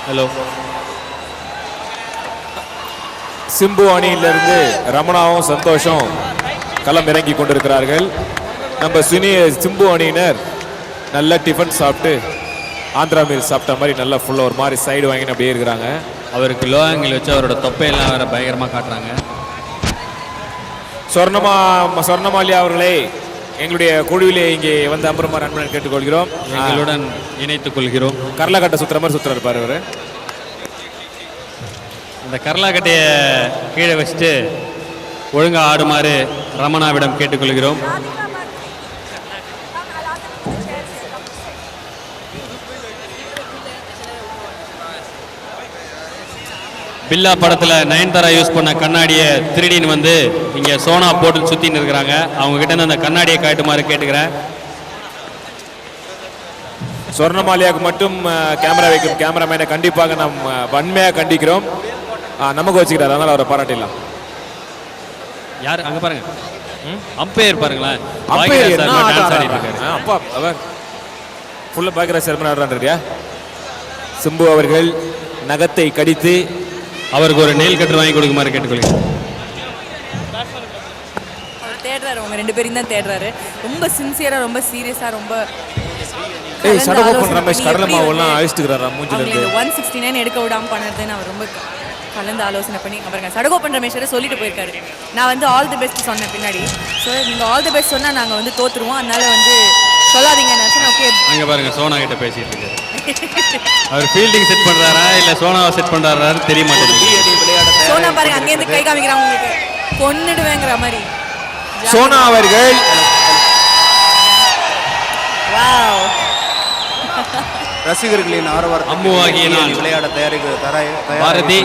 Hello. Simbu அணியிலிருந்து ரமணாவும் சந்தோஷம் களம் இறங்கி கொண்டிருக்கிறார்கள். நம்ம சிம்பு அணியினர் நல்ல டிஃபன் சாப்பிட்டு ஆந்திரா மீல் சாப்பிட்ட மாதிரி நல்லா ஃபுல்லாக ஒரு மாதிரி சைடு வாங்கின்னு அப்படியே இருக்கிறாங்க. அவருக்கு லோ ஆங்கிள் வச்சு அவரோட தொப்பையெல்லாம் வேற பயங்கரமாக காட்டுறாங்க. சொர்ணமாலியா அவர்களே எங்களுடைய குழுவிலே இங்கே வந்து அப்புறமா அன்புடன் கேட்டுக்கொள்கிறோம். எங்களுடன் இணைத்துக் கொள்கிறோம். கரலக்கட்டை சுற்றுற மாதிரி சுற்றுற இருப்பார் இவர். அந்த கரலாக்கட்டையை கீழே வச்சுட்டு ஒழுங்காக ஆடுமாறு ரமணாவிடம் கேட்டுக்கொள்கிறோம். பில்லா படத்தில் நயன்தாரா யூஸ் பண்ண கண்ணாடியை திருடின்னு வந்து இங்கே சோனா போட்டு சுற்றின்னு இருக்கிறாங்க. அவங்க கிட்ட இருந்து அந்த கண்ணாடியை காட்டுமாறு கேட்டுக்கிறேன். சொர்ணமாலியாவுக்கு மட்டும் கேமரா வைக்கும் கேமராமேனை கண்டிப்பாக நாம் வன்மையாக கண்டிக்கிறோம். நமக்கு வச்சுக்கிறார், அதனால் அவரை பாராட்டிடலாம். யார் அங்கே பாருங்க, அம்பையர் பாருங்களேன். அப்பா அவர் ஃபுல்லாக பாக்கியராஜ் சர்மன் ஆடுறான்றியா. சிம்பு அவர்கள் நகத்தை கடித்து அவருக்கு ஒரு நெயில் கட்டர் வாங்கி கொடுக்குமாறு கேட்டுக்கொள்கிறேன். அவர் தேடுறாரு, அவங்க ரெண்டு பேரும் தான் தேடுறாரு. ரொம்ப சின்சியரா, ரொம்ப சீரியஸா, ரொம்ப ரமேஷ் கடலை மாவுலாம் அழிச்சிட்டுக்கிறாரா மூஞ்சில இருந்து. 169 எடுக்க விடாம பண்ணதுன்னு அவர் ரொம்ப கலந்து ஆலோசனை பண்ணி அவருங்க சடகோபன் ரமேஷரை சொல்லிட்டு போயிருக்காரு. நான் வந்து ஆல் தி பெஸ்ட் சொன்னேன் பின்னாடி. ஸோ நீங்கள் ஆல் தி பெஸ்ட் சொன்னால் நாங்கள் வந்து தோற்றுருவோம், அதனால வந்து சொல்லாதீங்க. ஓகே அங்கே பாருங்க, சோனா கிட்ட பேசிட்டு இருக்காரு. அவர் ஃபீல்டிங் செட் பண்றாரா இல்ல சோனாவை செட் பண்றாரான்னு தெரிய மாட்டேங்குது. சோனா பாருங்க அங்கேருந்து கை காமிக்கிறாங்க, உங்களுக்கு கொன்னுடுவேங்கிற மாதிரி. சோனா அவர்கள் ரசிகர்களின் ஆரவாரம் அம்முவாகிய நான் விளையாட பாரதி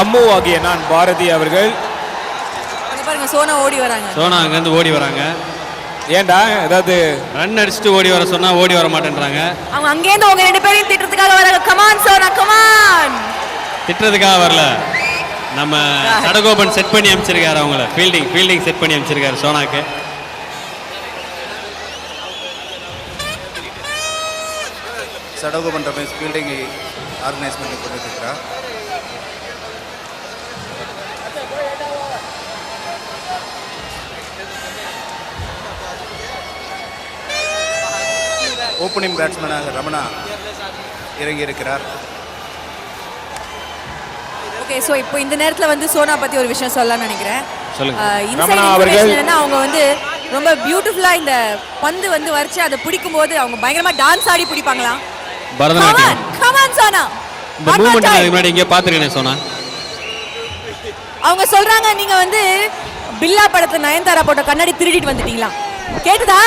அம்முவாகிய நான் பாரதி அவர்கள் பாருங்க சோனா ஓடி வராங்க. சோனா அங்கேருந்து ஓடி வராங்க. ஏண்டா ஏதாவது ரன் அடிச்சுட்டு ஓடி வர சொன்னா ஓடி வர மாட்டேன்றாங்க. அவங்க அங்கேருந்து உங்க ரெண்டு பேரையும் திட்டுறதுக்காக வராங்க. Come on Sona come on. திட்டுறதுக்காக வரல, நம்ம சடகோபன் செட் பண்ணி அமைச்சிருக்காரு. அவங்கள ஃபீல்டிங் செட் பண்ணி அமைச்சிருக்காரு சோனாக்கு. சடகோபன் ரமேஷ் ஃபீல்டிங்கை ஆர்கனைஸ் பண்ணி கொண்டிருக்கிறார். ஓப்பனிங் பேட்ஸ்மேனாக ரமணா இறங்கி இருக்கிறார். ஓகே, ஸோ இப்போ இந்த நேரத்தில் வந்து சோனா பற்றி ஒரு விஷயம் சொல்லலாம்னு நினைக்கிறேன். சொல்லுங்க. அவங்க வந்து ரொம்ப பியூட்டிஃபுல்லா இந்த பந்து வந்து வரைச்சு அதை பிடிக்கும் போது அவங்க பயங்கரமா டான்ஸ் ஆடி பிடிப்பாங்களாம். பரதநாட்டியம். கமான் சோனா. இந்த மூவ்மெண்ட் நான் முன்னாடி இங்க பாத்துர்க்கேனே சோனா. அவங்க சொல்றாங்க நீங்க வந்து பில்லா படத்துல நயன்தாரா போட்ட கண்ணாடி திருடிட்டு வந்துட்டீங்களா? கேட்டுதா?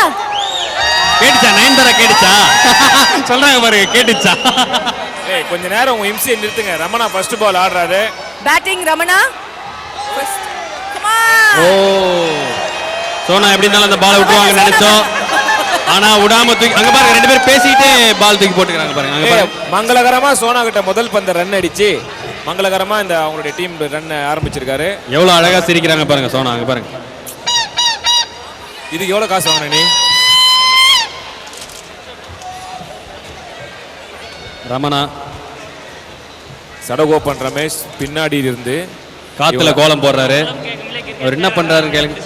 கேட்டுச்சா? நயன்தாரா கேட்டுச்சா? சொல்றாங்க பாருங்க, கேட்டுச்சா? ஏய் கொஞ்ச நேரம் உங்க இம்சியை நிறுத்துங்க. ரமணா ஃபர்ஸ்ட் பால் ஆடுறாரு. பேட்டிங் ரமணா. கமான். ஓ சோனா எப்படி இருந்தாலும் அந்த பால் விட்டுவாங்கன்னு நினைச்சோம். ஆனா விடாம தூக்கி அங்க பாருங்க, ரெண்டு பேரும் பேசிட்டு பால் தூக்கி போட்டுக்கிறாங்க பாருங்க. அங்க பாருங்க, மங்களகரமா சோனா கிட்ட முதல் பந்த ரன் அடிச்சு மங்களகரமா இந்த அவங்களுடைய டீம் ரன் ஆரம்பிச்சிருக்காரு. எவ்வளவு அழகா சிரிக்கிறாங்க பாருங்க சோனா. அங்க பாருங்க, இதுக்கு எவ்வளவு காசு வாங்கின நீ? ரமணா. சடகோபன் ரமேஷ் பின்னாடி இருந்து காத்துல கோலம் போடுறாரு. அவர் என்ன பண்றாருன்னு கேளுங்க.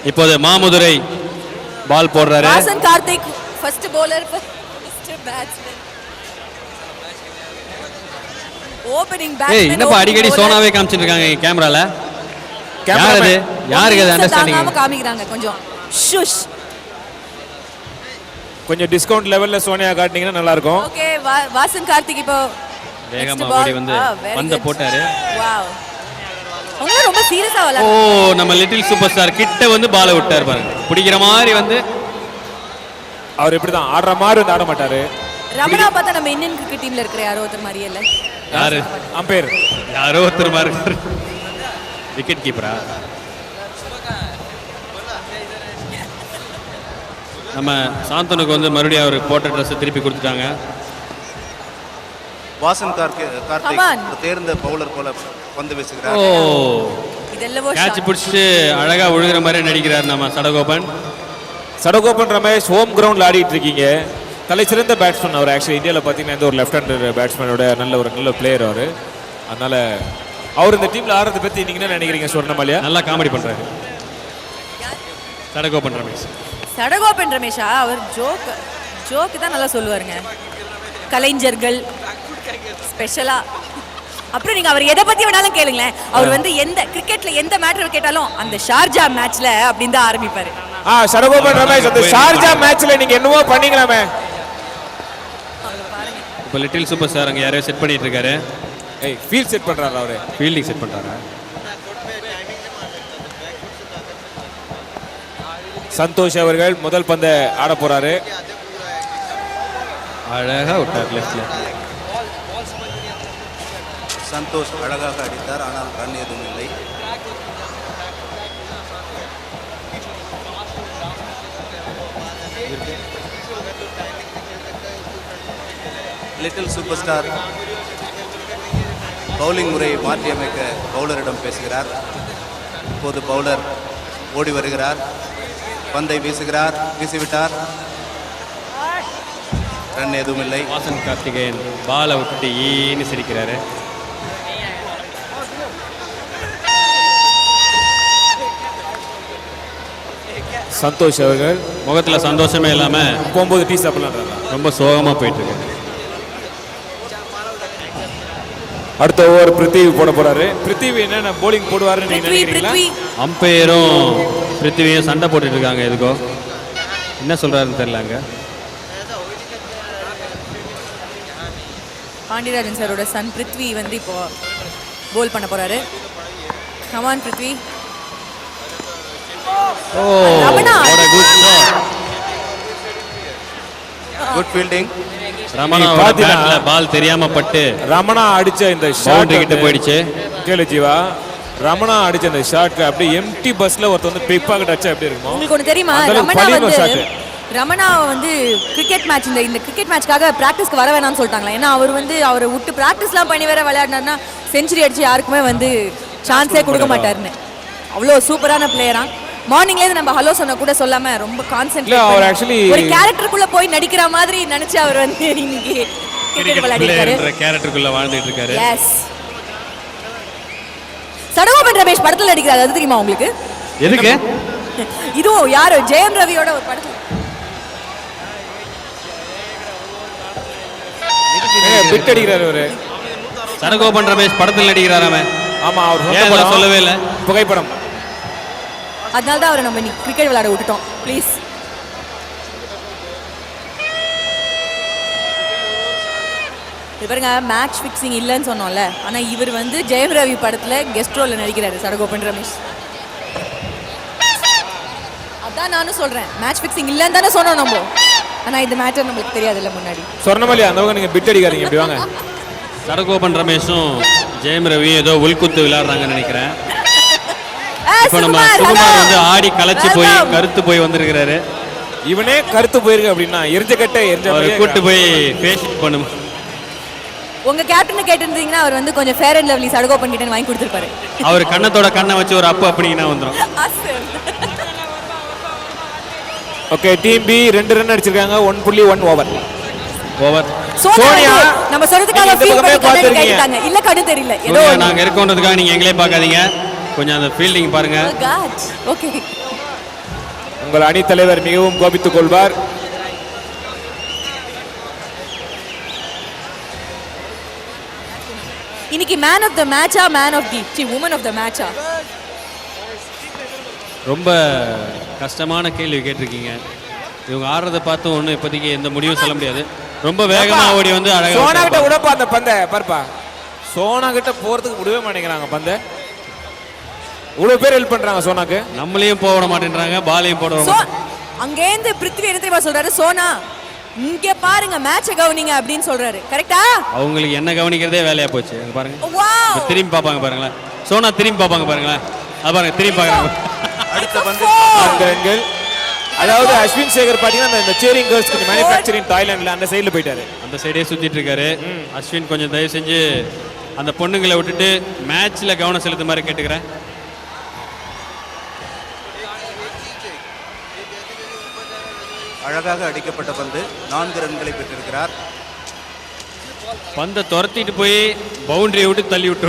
இப்போது மாமுதுரை பால் போடுறாரு. Vasan Karthik first bowler, first batsman, opening batsman. ஏய் என்னப்பா அடிக்கடி சோனாவே காமிச்சிட்டு இருக்காங்க கேமரால. யாருக்கு அது அண்டர்ஸ்டாண்டிங் காமிக்கிறாங்க? கொஞ்சம் ஷுஷ். கொஞ்சம் டிஸ்கவுண்ட் லெவல்ல சோனியா காட்டினீங்கன்னா நல்லா இருக்கும். ஓகே, வாசன் கார்த்திக் இப்போ வேகமா ஓடி வந்து பந்த போட்டாரு. வாவ், அவங்க ரொம்ப சீரியஸா ஓ விளையாடுறாங்க. நம்ம லிட்டில் சூப்பர் ஸ்டார் கிட்ட வந்து பாலை விட்டார் பாருங்க. பிடிக்கிற மாதிரி வந்து அவர் இப்படிதான் ஆடுற மாதிரி வந்து ஆட மாட்டாரு. ரமணா பார்த்தா நம்ம இந்தியன் கிரிக்கெட் டீம்ல இருக்கிற யாரோ ஒருத்தர் மாதிரியே இல்ல. யாரு? அம்பையர் யாரோ ஒருத்தர் மாதிரி இருக்காரு. விக்கெட் கீப்பரா? நம்ம சாந்தனுக்கு வந்து மறுபடியும் அவர் போட்ட ட்ரெஸ் திருப்பி கொடுத்துட்டாங்க. வாசன் கார்த்திக் தேர்ந்த பவுலர் போல பந்து வீசுகிறார். ஓ கேட்ச் பிடிச்சிட்டு அழகா விழுகிற மாதிரி நடிக்கிறார் நம்ம சடகோபன். ரமேஷ் ஹோம் கிரவுண்ட்ல ஆடிட்டு இருக்கீங்க. தலை சிறந்த பேட்ஸ்மேன் அவர். ஆக்சுவலி இந்தியாவில் பார்த்தீங்கன்னா இந்த ஒரு லெஃப்ட் ஹேண்டர் பேட்ஸ்மேனோட நல்ல பிளேயர் அவர். அதனால அவர் இந்த டீமில் ஆடுறதை பற்றி நீங்கள் என்ன நினைக்கிறீங்க சொர்ணமாலியா? நல்லா காமெடி பண்ணுறாரு சடகோபன் ரமேஷ். சடகோபன் ரமேஷா அவர் ஜோக்கு தான் நல்லா சொல்லுவாருங்க. கலைஞர்கள் ஸ்பெஷலா. அப்புறம் நீங்க அவர் எதை பத்தி வேணாலும் கேளுங்களேன், அவர் வந்து எந்த கிரிக்கெட்ல எந்த மேட்டர் கேட்டாலும் அந்த ஷார்ஜா மேட்ச்ல அப்படின்னு தான் ஆரம்பிப்பாரு. சடகோபன் ரமேஷ் அந்த ஷார்ஜா மேட்ச்ல நீங்க என்னவோ பண்ணீங்களாமே. இப்போ லிட்டில் சூப்பர் ஸ்டார் அங்கே யாரையோ செட் பண்ணிட்டு இருக்காரு. ஃபீல்ட் செட் பண்றாரு அவரு. ஃபீல்டிங் செட் பண்றாரு. சந்தோஷ் அவர்கள் முதல் பந்தை ஆட போறாரு. அழகா விட்டார் லெஃப்ட்ல. சந்தோஷ் அழகாக அடித்தார், ஆனால் ரன் எதுவும் இல்லை. லிட்டில் சூப்பர் ஸ்டார் பவுலிங் முறையை மாற்றியமைக்க பவுலரிடம் பேசுகிறார். இப்போது பவுலர் ஓடி வருகிறார், பந்தை வீசிவிட்டார், ரன் எதுவும் இல்லை. வாசன் கார்த்திகேயன் பாலை விட்டுட்டு ஈன்னு சிரிக்கிறாரு. சந்தோஷ் அவர்கள் முகத்துல சந்தோஷமே இல்லாம போகும்போது டீ சாப்பிடலாம் ரொம்ப சோகமா போயிட்டு இருக்கு. அடுத்த ஓவர் பிருத்திவி போட போறாரு. பிருத்திவி என்ன போலிங் போடுவாருன்னு நீங்க நினைக்கிறீங்களா? அம்பையரும் பிருத்திவியும் சண்டை போட்டுட்டு இருக்காங்க. எதுக்கோ என்ன சொல்றாருன்னு தெரியலங்க. பாண்டியராஜன் சாரோட சன் பிருத்வி வந்து இப்போ போல் பண்ண போறாரு. Come on Prithvi. Good fielding. Ramana பேட்ல பால் தெரியாம பட்டு ரமணா அடிச்ச இந்த ஷாட் கிட்ட போயிடுச்சு. கேளு ஜீவா, ரமணா அடிச்ச இந்த ஷாட்ல அப்படியே எம்டி பஸ்ல ஒருத்தர் வந்து பிக் பாக்கெட் அடிச்சா எப்படி இருக்கும்? உங்களுக்கு ஒன்று தெரியுமா, ரமணா வந்து கிரிக்கெட் மேட்ச் இந்த கிரிக்கெட் மேட்ச்க்காக பிராக்டிஸ்க்கு வர வேணாம்னு சொல்லிட்டாங்களா. ஏன்னா அவர் வந்து அவரை விட்டு பிராக்டிஸ்லாம் பண்ணி வேற விளையாடினார்னா செஞ்சுரி அடிச்சு யாருக்குமே வந்து சான்ஸே கொடுக்க மாட்டாருன்னு. அவ்வளோ சூப்பரான பிளேயரா. மார்னிங்லேருந்து நம்ம ஹலோ சொன்ன கூட சொல்லாம ரொம்ப கான்சென்ட்ரேட் ஒரு கேரக்டருக்குள்ள போய் நடிக்கிற மாதிரி நினைச்சு அவர் வந்து இன்னைக்கு கிரிக்கெட் விளையாடிட்டாரு. கேரக்டருக்குள்ள வாழ்ந்துட்டு இருக்காரு. எஸ். சடகோபன் ரமேஷ் படத்துல நடிக்கிறாரு, அது தெரியுமா உங்களுக்கு? எதுக்கு? இதுவும் யாரு ஜெயம் ரவியோட ஒரு படத்துல பிட் அடிக்கிறாரு அவரு. சடகோபன் ரமேஷ் படத்தில் நடிக்கிறாராமே. ஆமா, அவர் சொல்லவே இல்லை. புகைப்படம். அதனால தான் அவரை நம்ம கிரிக்கெட் விளையாட விட்டுட்டோம். ப்ளீஸ். பாருங்க, மேட்ச் ஃபிக்ஸிங் இல்லைன்னு சொன்னோம்ல, ஆனா இவர் வந்து ஜெயம் ரவி படத்துல கெஸ்ட் ரோல்ல நடிக்கிறாரு சடகோபன் ரமேஷ். அதான் நானும் சொல்றேன், மேட்ச் ஃபிக்ஸிங் இல்லைன்னு தானே சொன்னோம் நம்ம. ஆனா இந்த மேட்டர் நம்மளுக்கு தெரியாதுல்ல முன்னாடி. சொர்ணமலி அந்த பக்கம் நீங்க பிட் அடிக்காதீங்க, இப்படி வாங்க. சடகோபன் ரமேஷும் ஜெயம் ரவி ஏதோ உள்குத்து விளையாடுறாங்கன்னு நினைக்கிறேன். இப்போ நம்ம சுகுமார் வந்து ஆடி களைச்சு போய் கருத்து போய் வந்திருக்கிறாரு. இவனே கருத்து போயிருக்கு அப்படின்னா எரிஞ்ச கட்டை கூட்டு போய் ஃபேஷியல் பண்ணும். உங்க கேப்டன் கேட்டிருந்தீங்கன்னா அவர் வந்து கொஞ்சம் ஃபேர் அண்ட் லவ்லி சடகோபன் கிட்ட வாங்கி கொடுத்துருப்பாரு. அவர் கண்ணத்தோட கண்ணை வச்சு ஒரு அப்பு அப்படிங்கன்னா வந்துடும். ஓகே, டீம் பி 2 ரன் அடிச்சிருக்காங்க. 1.1 ஓவர். சோனியா நம்ம சொல்றதுக்காக ஃபீல் பண்ணி கேட்டாங்க. இல்ல கண்ணு தெரியல. ஏதோ நாங்க இருக்கோன்றதுக்காக நீங்க எங்களே பார்க்காதீங்க, கொஞ்சம் அந்த ஃபீல்டிங் பாருங்க. ஓகே, உங்கள் அணி தலைவர் மிகவும் கோபித்துக் கொள்வார். இன்னைக்கு மேன் ஆஃப் தி மேட்சா man of the woman of the மேட்சா? ரொம்ப கஷ்டமான கேள்வி கேட்டிருக்கீங்க. இவங்க ஆடுறத பார்த்து ஒன்றும் இப்போதைக்கு எந்த முடிவும் சொல்ல முடியாது. ரொம்ப வேகமா ஓடி வந்து அழகா சோனா கிட்ட விடப்பா அந்த பந்தை பாருப்பா. சோனா கிட்ட போறதுக்கு விடவே மாட்டேங்கிறாங்க பந்தை. இவ்வளவு பேர் ஹெல்ப் பண்றாங்க சோனாக்கு. நம்மளையும் போட மாட்டேன்றாங்க, பாலையும் போட அங்கேருந்து பிருத்வி என்ன தெரியுமா சொல்றாரு, சோனா இங்க பாருங்க மேட்சை கவனிங்க அப்படின்னு சொல்றாரு. கரெக்டா? அவங்களுக்கு என்ன கவனிக்கிறதே வேலையா போச்சு. அங்க பாருங்க, திரும்பி பார்ப்பாங்க பாருங்களேன். சோனா திரும்பி பார்ப்பாங்க பாருங்களேன். அது பாருங்க, திரும்பி பார்க்கறாங்க. அடுத்த பந்து அதாவது அஸ்வின் சேகர் பாத்தீங்கன்னா அந்த சேரிங் கேர்ள்ஸ்க்கு மேனுஃபேக்சரிங் தாய்லாந்துல அந்த சைடுல போயிட்டாரு. அந்த சைடே சுத்திட்டு இருக்காரு. அஸ்வின் கொஞ்சம் தயவு செஞ்சு அந்த பொண்ணுங்களை விட்டுட்டு மேட்ச்ல கவனம் செலுத்த மாதிரி கேட்டுக்கிறேன். அழகாக அடிக்கப்பட்ட பந்து 4 ரன்களை பெற்றிருக்கிறார். பந்தை துரத்திட்டு போய் பவுண்டரியை விட்டு தள்ளி விட்டு